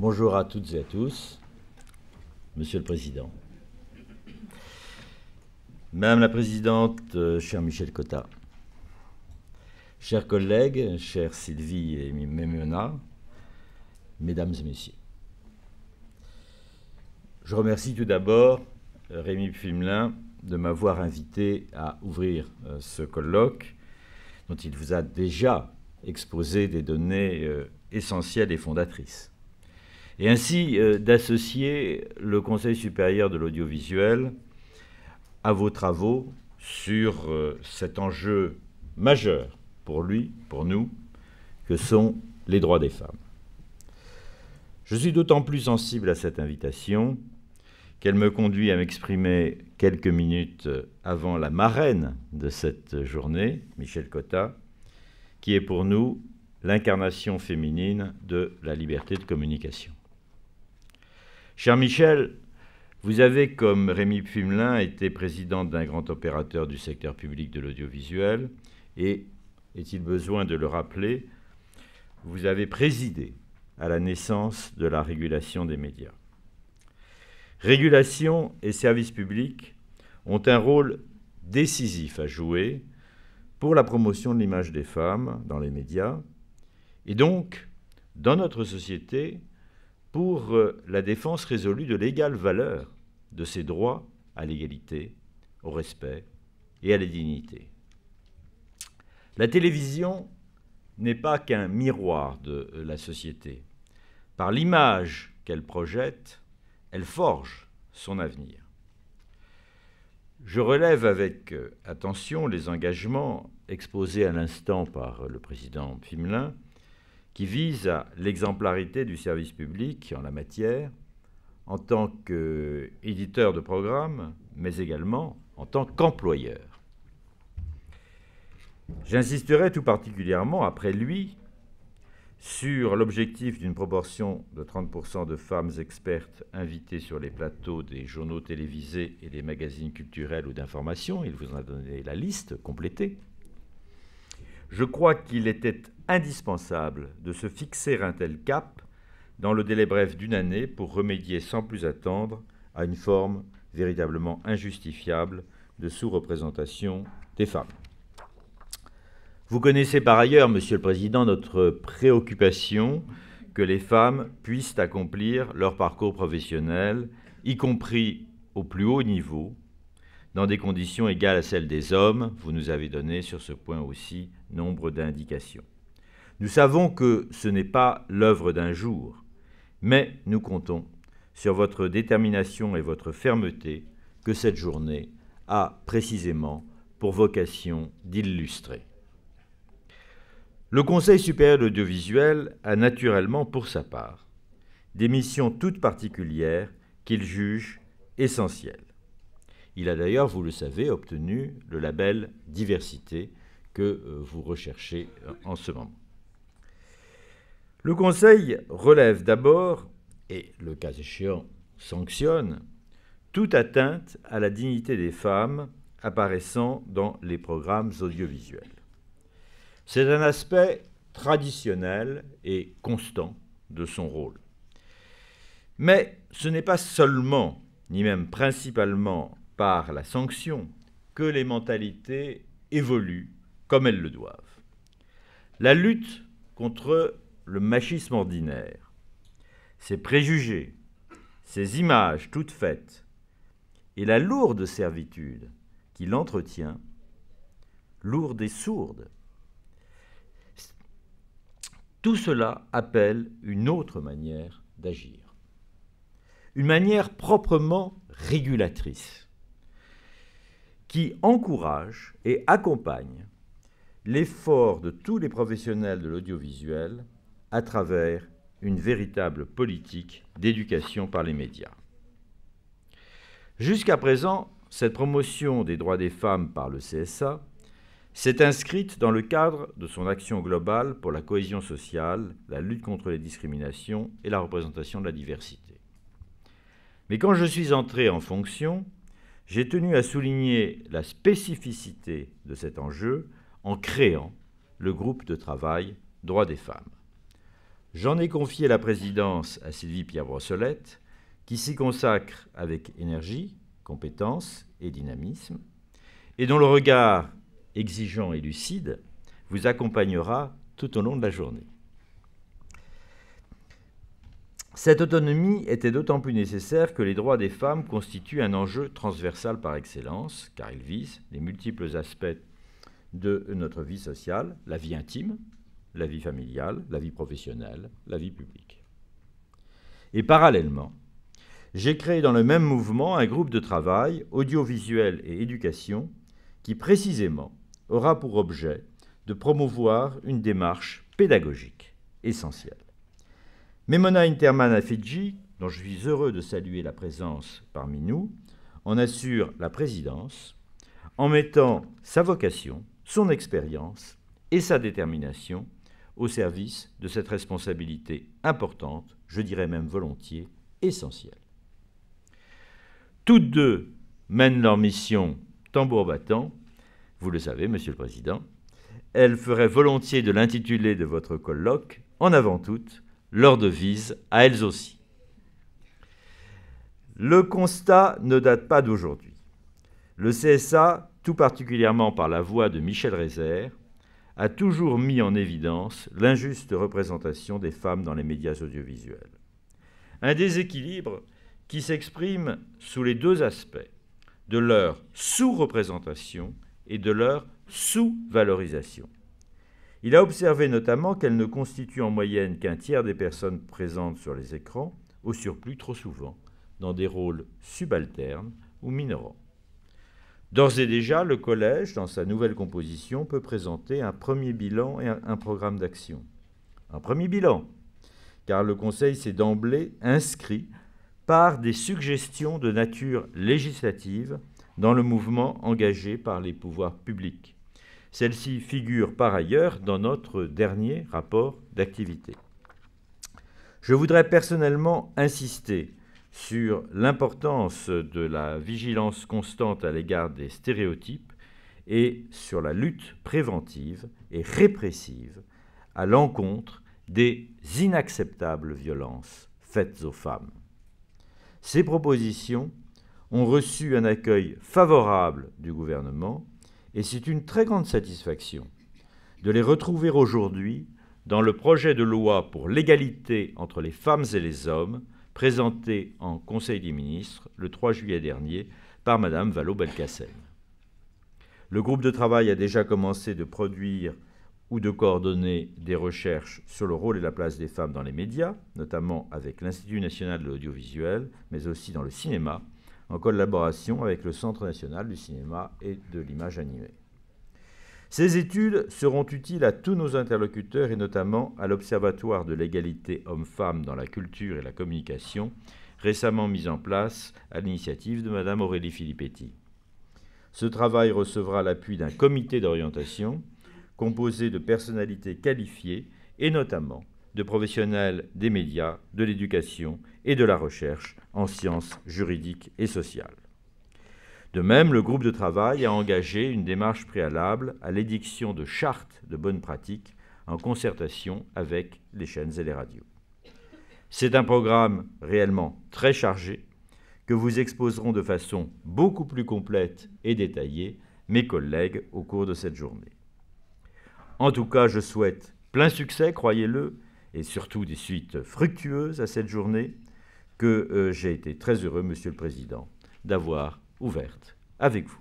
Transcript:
Bonjour à toutes et à tous, Monsieur le Président. Madame la Présidente, cher Michel Cotta, chers collègues, chère Sylvie et Mémona, Mesdames et Messieurs. Je remercie tout d'abord Rémi Pfimelin de m'avoir invité à ouvrir ce colloque dont il vous a déjà exposé des données essentielles et fondatrices. Et ainsi d'associer le Conseil supérieur de l'audiovisuel à vos travaux sur cet enjeu majeur pour lui, pour nous, que sont les droits des femmes. Je suis d'autant plus sensible à cette invitation qu'elle me conduit à m'exprimer quelques minutes avant la marraine de cette journée, Michel Cotta, qui est pour nous l'incarnation féminine de la liberté de communication. Cher Michel, vous avez, comme Rémi Pfimelin, été présidente d'un grand opérateur du secteur public de l'audiovisuel et, est-il besoin de le rappeler, vous avez présidé à la naissance de la régulation des médias. Régulation et services publics ont un rôle décisif à jouer pour la promotion de l'image des femmes dans les médias et donc, dans notre société, pour la défense résolue de l'égale valeur de ses droits à l'égalité, au respect et à la dignité. La télévision n'est pas qu'un miroir de la société. Par l'image qu'elle projette, elle forge son avenir. Je relève avec attention les engagements exposés à l'instant par le président Pfimelin qui visent à l'exemplarité du service public en la matière en tant qu'éditeur de programmes, mais également en tant qu'employeur. J'insisterai tout particulièrement, après lui, sur l'objectif d'une proportion de 30% de femmes expertes invitées sur les plateaux des journaux télévisés et des magazines culturels ou d'information. Il vous en a donné la liste complétée. Je crois qu'il était indispensable de se fixer un tel cap dans le délai bref d'une année pour remédier sans plus attendre à une forme véritablement injustifiable de sous-représentation des femmes. Vous connaissez par ailleurs, Monsieur le Président, notre préoccupation que les femmes puissent accomplir leur parcours professionnel, y compris au plus haut niveau, dans des conditions égales à celles des hommes. Vous nous avez donné sur ce point aussi nombre d'indications. Nous savons que ce n'est pas l'œuvre d'un jour, mais nous comptons sur votre détermination et votre fermeté que cette journée a précisément pour vocation d'illustrer. Le Conseil supérieur de l'audiovisuel a naturellement, pour sa part, des missions toutes particulières qu'il juge essentielles. Il a d'ailleurs, vous le savez, obtenu le label diversité que vous recherchez en ce moment. Le Conseil relève d'abord, et le cas échéant sanctionne, toute atteinte à la dignité des femmes apparaissant dans les programmes audiovisuels. C'est un aspect traditionnel et constant de son rôle. Mais ce n'est pas seulement, ni même principalement, par la sanction que les mentalités évoluent comme elles le doivent. La lutte contre le machisme ordinaire, ses préjugés, ses images toutes faites et la lourde servitude qui l'entretient, lourde et sourde, tout cela appelle une autre manière d'agir, une manière proprement régulatrice, qui encourage et accompagne l'effort de tous les professionnels de l'audiovisuel à travers une véritable politique d'éducation par les médias. Jusqu'à présent, cette promotion des droits des femmes par le CSA s'est inscrite dans le cadre de son action globale pour la cohésion sociale, la lutte contre les discriminations et la représentation de la diversité. Mais quand je suis entré en fonction, j'ai tenu à souligner la spécificité de cet enjeu en créant le groupe de travail Droits des femmes. J'en ai confié la présidence à Sylvie Pierre-Brossolette, qui s'y consacre avec énergie, compétence et dynamisme, et dont le regard exigeant et lucide vous accompagnera tout au long de la journée. Cette autonomie était d'autant plus nécessaire que les droits des femmes constituent un enjeu transversal par excellence, car ils visent les multiples aspects de notre vie sociale, la vie intime, la vie familiale, la vie professionnelle, la vie publique. Et parallèlement, j'ai créé dans le même mouvement un groupe de travail audiovisuel et éducation qui précisément aura pour objet de promouvoir une démarche pédagogique essentielle. Memona Interman Afidji, dont je suis heureux de saluer la présence parmi nous, en assure la présidence en mettant sa vocation, son expérience et sa détermination au service de cette responsabilité importante, je dirais même volontiers essentielle. Toutes deux mènent leur mission tambour battant, vous le savez, Monsieur le Président. Elles feraient volontiers de l'intitulé de votre colloque, en avant toute, leur devise à elles aussi. Le constat ne date pas d'aujourd'hui. Le CSA, tout particulièrement par la voix de Michel Rézère, a toujours mis en évidence l'injuste représentation des femmes dans les médias audiovisuels. Un déséquilibre qui s'exprime sous les deux aspects de leur sous-représentation et de leur sous-valorisation. Il a observé notamment qu'elles ne constituent en moyenne qu'un tiers des personnes présentes sur les écrans, au surplus trop souvent dans des rôles subalternes ou minorants. D'ores et déjà, le Collège, dans sa nouvelle composition, peut présenter un premier bilan et un programme d'action. Un premier bilan, car le Conseil s'est d'emblée inscrit par des suggestions de nature législative dans le mouvement engagé par les pouvoirs publics. Celle-ci figure par ailleurs dans notre dernier rapport d'activité. Je voudrais personnellement insister sur l'importance de la vigilance constante à l'égard des stéréotypes et sur la lutte préventive et répressive à l'encontre des inacceptables violences faites aux femmes. Ces propositions ont reçu un accueil favorable du gouvernement et c'est une très grande satisfaction de les retrouver aujourd'hui dans le projet de loi pour l'égalité entre les femmes et les hommes présenté en Conseil des ministres le 3 juillet dernier par Mme Vallaud-Belkacem. Le groupe de travail a déjà commencé de produire ou de coordonner des recherches sur le rôle et la place des femmes dans les médias, notamment avec l'Institut national de l'audiovisuel, mais aussi dans le cinéma, en collaboration avec le Centre national du cinéma et de l'image animée. Ces études seront utiles à tous nos interlocuteurs et notamment à l'Observatoire de l'égalité hommes-femmes dans la culture et la communication, récemment mis en place à l'initiative de Mme Aurélie Filippetti. Ce travail recevra l'appui d'un comité d'orientation composé de personnalités qualifiées et notamment de professionnels des médias, de l'éducation et de la recherche en sciences juridiques et sociales. De même, le groupe de travail a engagé une démarche préalable à l'édiction de chartes de bonnes pratiques en concertation avec les chaînes et les radios. C'est un programme réellement très chargé que vous exposeront de façon beaucoup plus complète et détaillée mes collègues au cours de cette journée. En tout cas, je souhaite plein succès, croyez-le, et surtout des suites fructueuses à cette journée que j'ai été très heureux, Monsieur le Président, d'avoir ouverte avec vous.